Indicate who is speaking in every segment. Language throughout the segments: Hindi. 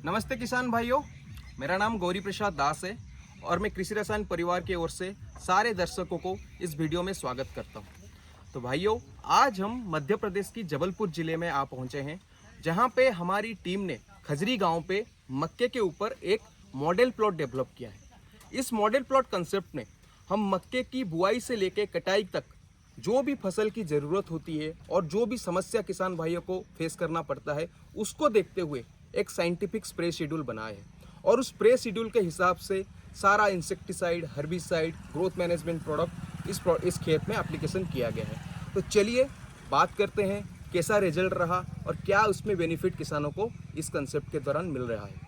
Speaker 1: नमस्ते किसान भाइयों, मेरा नाम गौरी प्रसाद दास है और मैं कृषि रसायन परिवार की ओर से सारे दर्शकों को इस वीडियो में स्वागत करता हूं। तो भाइयों, आज हम मध्य प्रदेश की जबलपुर जिले में आ पहुंचे हैं, जहां पे हमारी टीम ने खजरी गांव पे मक्के के ऊपर एक मॉडल प्लॉट डेवलप किया है। इस मॉडल प्लॉट कंसेप्ट में हम मक्के की बुआई से लेकर कटाई तक जो भी फसल की ज़रूरत होती है और जो भी समस्या किसान भाइयों को फेस करना पड़ता है, उसको देखते हुए एक साइंटिफिक स्प्रे शेड्यूल बनाया है और उस स्प्रे शेड्यूल के हिसाब से सारा insecticide, herbicide, growth management product इस खेत में एप्लीकेशन किया गया है। तो चलिए बात करते हैं कैसा रिजल्ट रहा और क्या उसमें बेनिफिट किसानों को इस कंसेप्ट के दौरान मिल रहा है।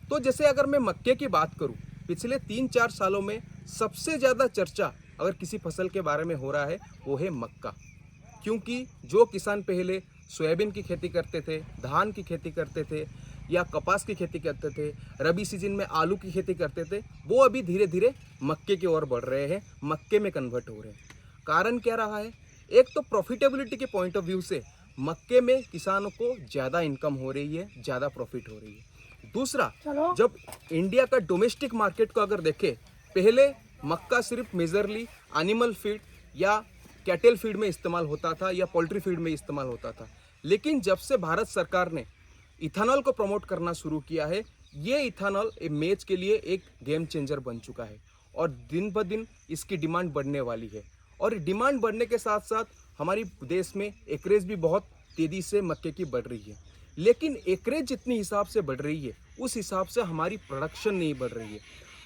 Speaker 1: तो जैसे अगर मैं मक्के की बात करूं, पिछले 3-4 सालों में सबसे ज़्यादा चर्चा अगर किसी फसल के बारे में हो रहा है वो है मक्का। क्योंकि जो किसान पहले सोयाबीन की खेती करते थे, धान की खेती करते थे या कपास की खेती करते थे, रबी सीजन में आलू की खेती करते थे, वो अभी धीरे धीरे मक्के की ओर बढ़ रहे हैं, मक्के में कन्वर्ट हो रहे हैं। कारण क्या रहा है? एक तो प्रॉफिटेबिलिटी के पॉइंट ऑफ व्यू से मक्के में किसानों को ज़्यादा इनकम हो रही है, ज़्यादा प्रॉफिट हो रही है। दूसरा, जब इंडिया का डोमेस्टिक मार्केट को अगर देखें, पहले मक्का सिर्फ मेजरली एनिमल फीड या कैटल फीड में इस्तेमाल होता था या पोल्ट्री फीड में इस्तेमाल होता था। लेकिन जब से भारत सरकार ने इथेनॉल को प्रमोट करना शुरू किया है, ये इथेनॉल मेज के लिए एक गेम चेंजर बन चुका है और दिन ब दिन इसकी डिमांड बढ़ने वाली है। और डिमांड बढ़ने के साथ साथ हमारी देश में एकरेज भी बहुत तेज़ी से मक्के की बढ़ रही है। लेकिन एकरेज जितनी हिसाब से बढ़ रही है, उस हिसाब से हमारी प्रोडक्शन नहीं बढ़ रही है।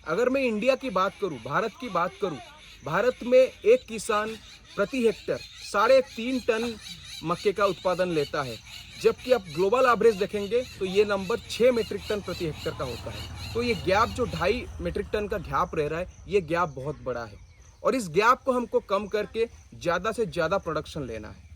Speaker 1: अगर मैं इंडिया की बात करूं, भारत की बात करूं, भारत में एक किसान प्रति हेक्टर 3.5 टन मक्के का उत्पादन लेता है, जबकि आप ग्लोबल एवरेज देखेंगे तो ये नंबर 6 मीट्रिक टन प्रति हेक्टर का होता है। तो ये गैप जो 2.5 मीट्रिक टन का गैप रह रहा है, ये गैप बहुत बड़ा है और इस गैप को हमको कम करके ज़्यादा से ज़्यादा प्रोडक्शन लेना है।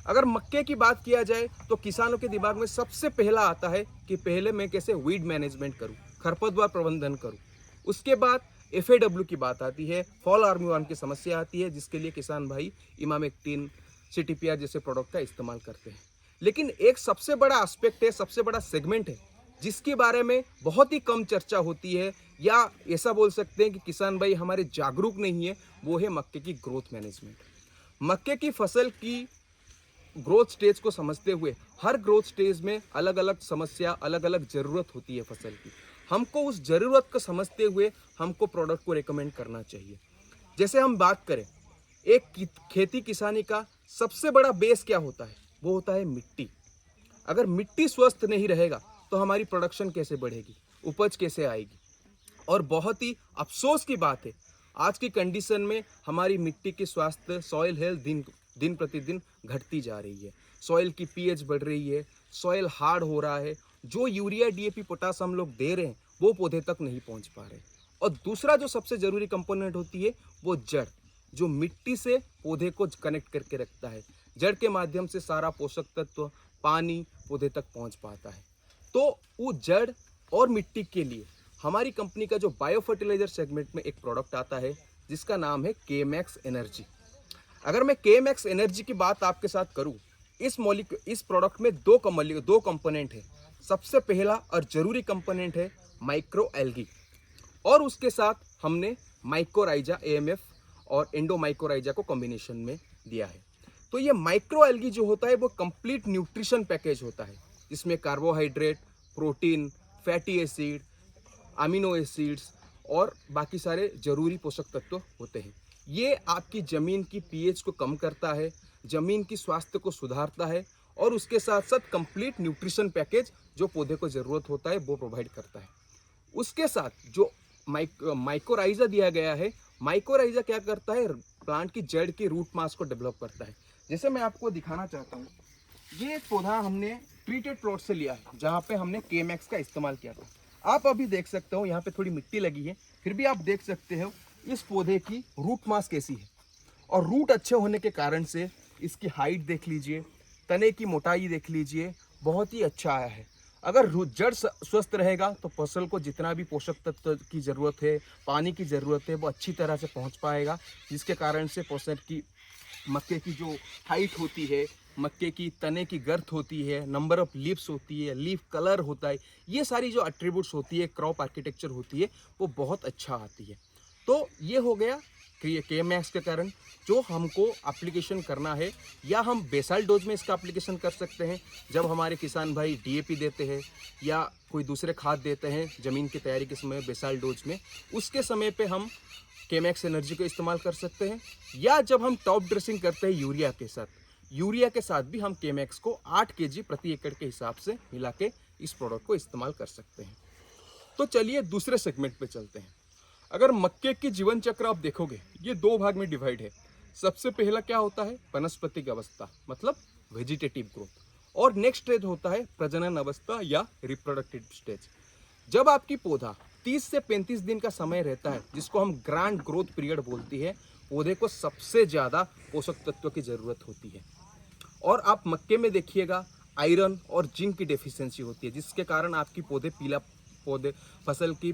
Speaker 1: अगर मक्के की बात किया जाए तो किसानों के दिमाग में सबसे पहला आता है कि पहले मैं कैसे वीड मैनेजमेंट करूं, खरपतवार प्रबंधन करूं। उसके बाद FAW की बात आती है, फॉल आर्मीवर्म की समस्या आती है, जिसके लिए किसान भाई इमामेक्टिन, CTPR जैसे प्रोडक्ट का इस्तेमाल करते हैं। लेकिन एक सबसे बड़ा एस्पेक्ट है, सबसे बड़ा सेगमेंट है, जिसके बारे में बहुत ही कम चर्चा होती है या ऐसा बोल सकते हैं कि किसान भाई हमारे जागरूक नहीं है, वो है मक्के की ग्रोथ मैनेजमेंट। मक्के की फसल की ग्रोथ स्टेज को समझते हुए हर ग्रोथ स्टेज में अलग अलग समस्या, अलग अलग ज़रूरत होती है फसल की। हमको उस ज़रूरत को समझते हुए हमको प्रोडक्ट को रेकमेंड करना चाहिए। जैसे हम बात करें, एक खेती किसानी का सबसे बड़ा बेस क्या होता है? वो होता है मिट्टी। अगर मिट्टी स्वस्थ नहीं रहेगा तो हमारी प्रोडक्शन कैसे बढ़ेगी, उपज कैसे आएगी? और बहुत ही अफसोस की बात है, आज की कंडीशन में हमारी मिट्टी की स्वास्थ्य, सॉइल हेल्थ दिन प्रतिदिन घटती जा रही है। सॉइल की pH बढ़ रही है, सॉइल हार्ड हो रहा है, जो यूरिया, DAP, पोटास हम लोग दे रहे हैं वो पौधे तक नहीं पहुंच पा रहे। और दूसरा जो सबसे ज़रूरी कंपोनेंट होती है वो जड़, जो मिट्टी से पौधे को कनेक्ट करके रखता है। जड़ के माध्यम से सारा पोषक तत्व, पानी पौधे तक पहुंच पाता है। तो वो जड़ और मिट्टी के लिए हमारी कंपनी का जो बायो फर्टिलाइजर सेगमेंट में एक प्रोडक्ट आता है, जिसका नाम है KMax एनर्जी। अगर मैं KMax एनर्जी की बात आपके साथ करूं, इस प्रोडक्ट में दो कंपोनेंट है। सबसे पहला और ज़रूरी कंपोनेंट है माइक्रो एल्गी और उसके साथ हमने माइकोराइजा AMF और एंडोमाइकोराइजा को कॉम्बिनेशन में दिया है। तो ये माइक्रो एल्गी जो होता है वो कंप्लीट न्यूट्रिशन पैकेज होता है, जिसमें carbohydrate, protein, fatty acid, amino acids और बाकी सारे जरूरी पोषक तत्व होते हैं। ये आपकी ज़मीन की pH को कम करता है, ज़मीन की स्वास्थ्य को सुधारता है और उसके साथ साथ कंप्लीट न्यूट्रिशन पैकेज जो पौधे को ज़रूरत होता है वो प्रोवाइड करता है। उसके साथ जो माइकोराइजा दिया गया है, माइकोराइजा क्या करता है? प्लांट की जड़ की रूट मास को डेवलप करता है। जैसे मैं आपको दिखाना चाहता हूँ, ये एक पौधा हमने ट्रीटेड प्लॉट से लिया है, जहाँ पे हमने KMax का इस्तेमाल किया था। आप अभी देख सकते हो यहाँ पे थोड़ी मिट्टी लगी है, फिर भी आप देख सकते हो इस पौधे की रूट मास कैसी है और रूट अच्छे होने के कारण से इसकी हाइट देख लीजिए, तने की मोटाई देख लीजिए, बहुत ही अच्छा आया है। अगर जड़ स्वस्थ रहेगा तो फसल को जितना भी पोषक तत्व की ज़रूरत है, पानी की ज़रूरत है, वो अच्छी तरह से पहुंच पाएगा, जिसके कारण से फसल की मक्के की जो हाइट होती है, मक्के की तने की गर्थ होती है, नंबर ऑफ लीव्स होती है, लीफ कलर होता है, ये सारी जो एट्रीब्यूट्स होती है, क्रॉप आर्किटेक्चर होती है, वो बहुत अच्छा आती है। तो ये हो गया के मैक्स के कारण जो हमको एप्लीकेशन करना है, या हम बेसाल डोज में इसका एप्लीकेशन कर सकते हैं जब हमारे किसान भाई डीएपी देते हैं या कोई दूसरे खाद देते हैं ज़मीन की तैयारी के समय बेसाल डोज में, उसके समय पे हम केमैक्स एनर्जी को इस्तेमाल कर सकते हैं। या जब हम टॉप ड्रेसिंग करते हैं यूरिया के साथ भी हम केमैक्स को 8 kg प्रति एकड़ के हिसाब से मिला के इस प्रोडक्ट को इस्तेमाल कर सकते हैं। तो चलिए दूसरे सेगमेंट पे चलते हैं। अगर मक्के की जीवन चक्र आप देखोगे, ये 2 भाग में डिवाइड है। सबसे पहला क्या होता है, वनस्पतिक अवस्था मतलब वेजिटेटिव ग्रोथ, और नेक्स्ट स्टेज होता है प्रजनन अवस्था या रिप्रोडक्टिव स्टेज। जब आपकी पौधा 30 से 35 दिन का समय रहता है, जिसको हम ग्रैंड ग्रोथ पीरियड बोलती है, पौधे को सबसे ज़्यादा पोषक तत्वों की ज़रूरत होती है। और आप मक्के में देखिएगा आयरन और जिंक की डेफिशिएंसी होती है, जिसके कारण आपकी फसल की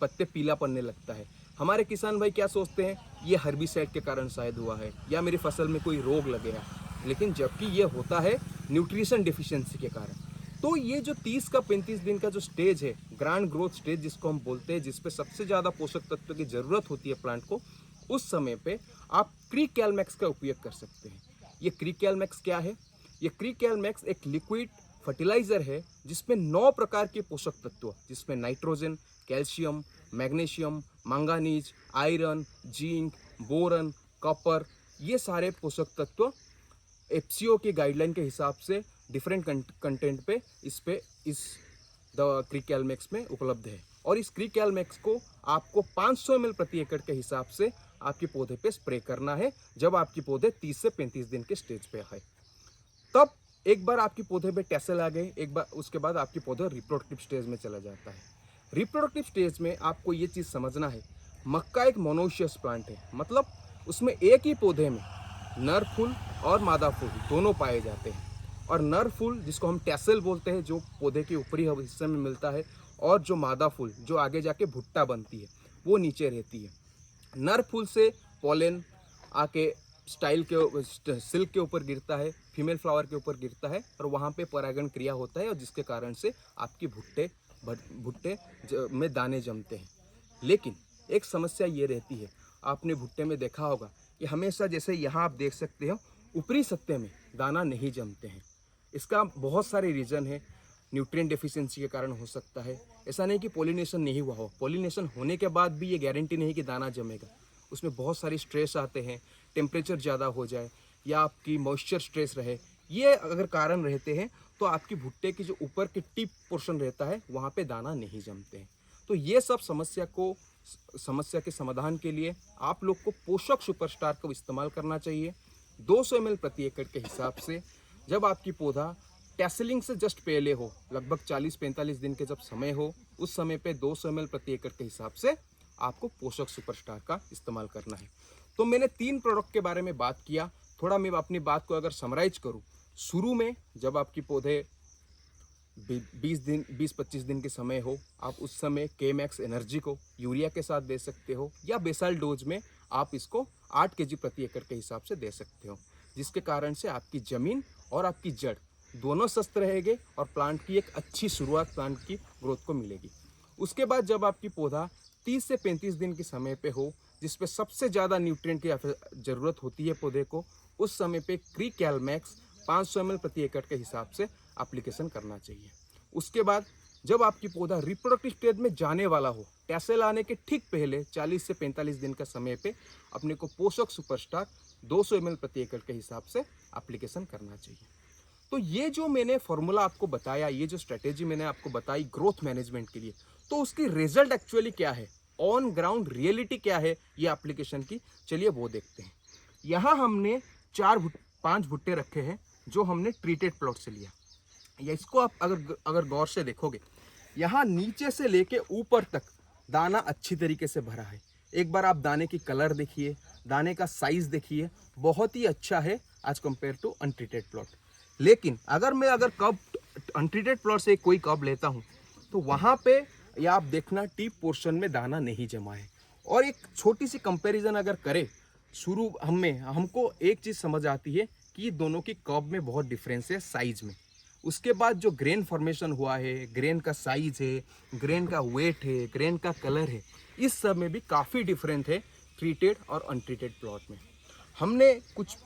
Speaker 1: पत्ते पीला पड़ने लगता है। हमारे किसान भाई क्या सोचते हैं, ये हर्बिसाइड के कारण शायद हुआ है या मेरी फसल में कोई रोग लगे है, लेकिन जबकि ये होता है न्यूट्रिशन डेफिशिएंसी के कारण। तो ये जो 30 का 35 दिन का जो स्टेज है, ग्रैंड ग्रोथ स्टेज जिसको हम बोलते हैं, जिसपे सबसे ज़्यादा पोषक तत्व की ज़रूरत होती है प्लांट को, उस समय पे आप क्रीकैलमैक्स का उपयोग कर सकते हैं। ये क्रीकैलमैक्स क्या है, ये क्रीकैलमैक्स एक लिक्विड फर्टिलाइजर है जिसमें 9 प्रकार के पोषक तत्व, जिसमें nitrogen, calcium, magnesium, manganese, iron, zinc, boron, copper, ये सारे पोषक तत्व एफसीओ की गाइडलाइन के हिसाब से डिफरेंट कंटेंट पे इस क्रीकैलमैक्स में उपलब्ध है। और इस क्रीकैलमैक्स को आपको 500 ml प्रति एकड़ के हिसाब से आपके पौधे पे स्प्रे करना है जब आपकी पौधे 30 से 35 दिन के स्टेज पे है। तब एक बार आपके पौधे पे टैसल आ गए, एक बार उसके बाद आपके पौधे रिप्रोडक्टिव स्टेज में चला जाता है। रिप्रोडक्टिव स्टेज में आपको ये चीज़ समझना है, मक्का एक मोनोशियस प्लांट है, मतलब उसमें एक ही पौधे में नर फूल और मादा फूल दोनों पाए जाते हैं। और नर फूल जिसको हम टैसल बोलते हैं, जो पौधे के ऊपरी हिस्से में मिलता है, और जो मादा फूल जो आगे जाके भुट्टा बनती है वो नीचे रहती है। नर फूल से पोलन आके सिल्क के ऊपर गिरता है, फीमेल फ्लावर के ऊपर गिरता है, और वहाँ पे परागण क्रिया होता है, और जिसके कारण से आपकी भुट्टे में दाने जमते हैं। लेकिन एक समस्या ये रहती है, आपने भुट्टे में देखा होगा कि हमेशा, जैसे यहाँ आप देख सकते हो, ऊपरी सत्ते में दाना नहीं जमते हैं। इसका बहुत सारे रीज़न है। न्यूट्रिएंट डेफिशिएंसी के कारण हो सकता है, ऐसा नहीं कि पॉलिनेशन नहीं हुआ हो, पॉलिनेशन होने के बाद भी ये गारंटी नहीं कि दाना जमेगा। उसमें बहुत सारी स्ट्रेस आते हैं, टेम्परेचर ज़्यादा हो जाए या आपकी मॉइस्चर स्ट्रेस रहे, ये अगर कारण रहते हैं तो आपकी भुट्टे की जो ऊपर की टिप पोर्शन रहता है वहाँ पे दाना नहीं जमते हैं। तो ये सब समस्या के समाधान के लिए आप लोग को पोषक सुपरस्टार का इस्तेमाल करना चाहिए 200 ml प्रति एकड़ के हिसाब से। जब आपकी पौधा टैसलिंग से जस्ट पहले हो, लगभग 40-45 दिन के जब समय हो, उस समय पे 200 ml प्रति एकड़ के हिसाब से आपको पोषक सुपरस्टार का इस्तेमाल करना है। तो मैंने 3 प्रोडक्ट के बारे में बात किया। थोड़ा मैं अपनी बात को अगर समराइज करूँ, शुरू में जब आपकी पौधे 20-25 दिन के समय हो, आप उस समय केमैक्स एनर्जी को यूरिया के साथ दे सकते हो, या बेसाल डोज में आप इसको 8 kg प्रति एकड़ के हिसाब से दे सकते हो, जिसके कारण से आपकी ज़मीन और आपकी जड़ दोनों स्वस्थ रहेंगे और प्लांट की एक अच्छी शुरुआत प्लांट की ग्रोथ को मिलेगी। उसके बाद जब आपकी पौधा 30 से 35 दिन के समय पे हो, जिसपे सबसे ज़्यादा न्यूट्रिएंट की ज़रूरत होती है पौधे को, उस समय पे क्रीकैलमैक्स 500 ml प्रति एकड़ के हिसाब से एप्लीकेशन करना चाहिए। उसके बाद जब आपकी पौधा रिप्रोडक्टिव स्टेज में जाने वाला हो, टैसल आने के ठीक पहले 40 से 45 दिन का समय पे अपने को पोषक सुपरस्टार 200 ml प्रति एकड़ के हिसाब से एप्लीकेशन करना चाहिए। तो ये जो मैंने फॉर्मूला आपको बताया, ये जो स्ट्रेटेजी मैंने आपको बताई ग्रोथ मैनेजमेंट के लिए, तो उसकी रिजल्ट एक्चुअली क्या है, ऑन ग्राउंड रियलिटी क्या है ये एप्लीकेशन की, चलिए वो देखते हैं। यहाँ हमने 5 भुट्टे रखे हैं जो हमने ट्रीटेड प्लॉट से लिया। या इसको आप अगर गौर से देखोगे, यहाँ नीचे से लेके ऊपर तक दाना अच्छी तरीके से भरा है। एक बार आप दाने की कलर देखिए, दाने का साइज़ देखिए, बहुत ही अच्छा है as compare to untreated plot. लेकिन अगर कब अनट्रीटेड प्लॉट से कोई कब लेता हूँ तो वहाँ पे या आप देखना टीप पोर्शन में दाना नहीं जमा है। और एक छोटी सी कंपैरिजन अगर करें शुरू हमको एक चीज़ समझ आती है कि दोनों की कर्व में बहुत डिफरेंस है साइज में। उसके बाद जो ग्रेन फॉर्मेशन हुआ है, ग्रेन का साइज है, ग्रेन का वेट है, ग्रेन का कलर है, इस सब में भी काफ़ी डिफरेंट है ट्रीटेड और अनट्रीटेड प्लॉट में। हमने कुछ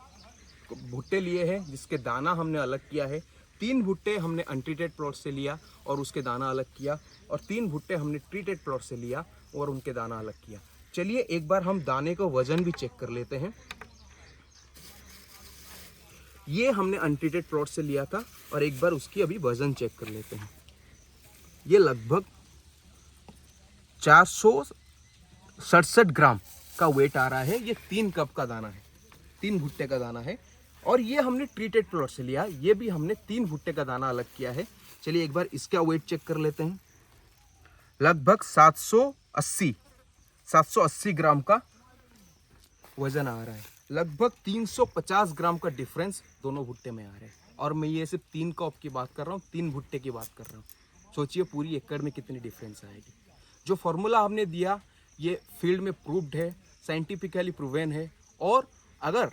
Speaker 1: भुट्टे लिए हैं जिसके दाना हमने अलग किया है। 3 भुट्टे हमने अनट्रीटेड प्लॉट से लिया और उसके दाना अलग किया, और 3 भुट्टे हमने ट्रीटेड प्लॉट से लिया और उनके दाना अलग किया। चलिए एक बार हम दाने को वजन भी चेक कर लेते हैं। ये हमने अनट्रीटेड प्लॉट से लिया था और एक बार उसकी अभी वजन चेक कर लेते हैं। ये लगभग 467 ग्राम का वेट आ रहा है। ये 3 कप का दाना है, 3 भुट्टे का दाना है। और ये हमने ट्रीटेड प्लॉट से लिया, ये भी हमने 3 भुट्टे का दाना अलग किया है। चलिए एक बार इसका वेट चेक कर लेते हैं। लगभग 780 ग्राम का वजन आ रहा है। लगभग 350 ग्राम का डिफरेंस दोनों भुट्टे में आ रहे हैं। और मैं ये सिर्फ 3 कप की बात कर रहा हूँ, 3 भुट्टे की बात कर रहा हूँ। सोचिए पूरी एकड़ में कितनी डिफरेंस आएगी। जो फॉर्मूला हमने दिया ये फील्ड में प्रूव्ड है, साइंटिफिकली प्रूवन है। और अगर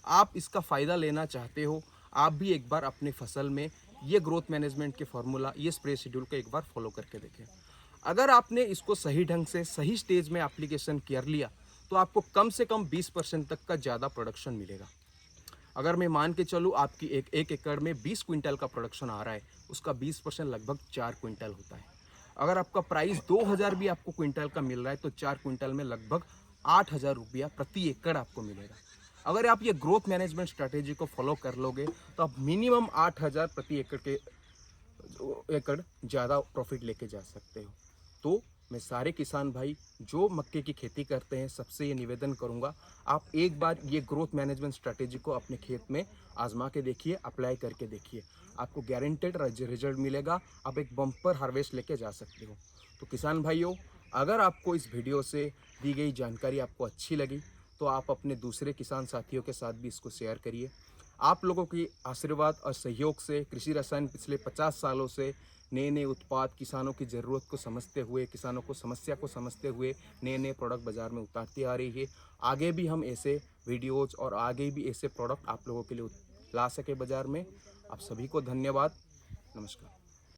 Speaker 1: आप इसका फ़ायदा लेना चाहते हो, आप भी एक बार अपने फसल में ये ग्रोथ मैनेजमेंट के फार्मूला, ये स्प्रे शेड्यूल को एक बार फॉलो करके देखें। अगर आपने इसको सही ढंग से सही स्टेज में एप्लीकेशन कर लिया तो आपको कम से कम 20% तक का ज़्यादा प्रोडक्शन मिलेगा। अगर मैं मान के चलूँ आपकी एक एकड़ में 20 क्विंटल का प्रोडक्शन आ रहा है, उसका 20% लगभग 4 क्विंटल होता है। अगर आपका प्राइस 2000 भी आपको क्विंटल का मिल रहा है तो 4 क्विंटल में लगभग 8000 रुपया प्रति एकड़ आपको मिलेगा। अगर आप ये ग्रोथ मैनेजमेंट स्ट्रैटेजी को फॉलो कर लोगे तो आप मिनिमम 8000 प्रति एकड़ ज़्यादा प्रॉफिट लेके जा सकते हो। तो मैं सारे किसान भाई जो मक्के की खेती करते हैं सबसे ये निवेदन करूंगा, आप एक बार ये ग्रोथ मैनेजमेंट स्ट्रैटेजी को अपने खेत में आजमा के देखिए, अप्लाई करके देखिए, आपको गारंटेड रिजल्ट मिलेगा। आप एक बम्पर हार्वेस्ट लेके जा सकते हो। तो किसान भाइयों, अगर आपको इस वीडियो से दी गई जानकारी आपको अच्छी लगी तो आप अपने दूसरे किसान साथियों के साथ भी इसको शेयर करिए। आप लोगों की आशीर्वाद और सहयोग से कृषि रसायन पिछले 50 सालों से नए नए उत्पाद, किसानों की ज़रूरत को समझते हुए, किसानों को समस्या को समझते हुए नए नए प्रोडक्ट बाज़ार में उतारती आ रही है। आगे भी हम ऐसे वीडियोज़ और आगे भी ऐसे प्रोडक्ट आप लोगों के लिए ला सके बाज़ार में। आप सभी को धन्यवाद। नमस्कार।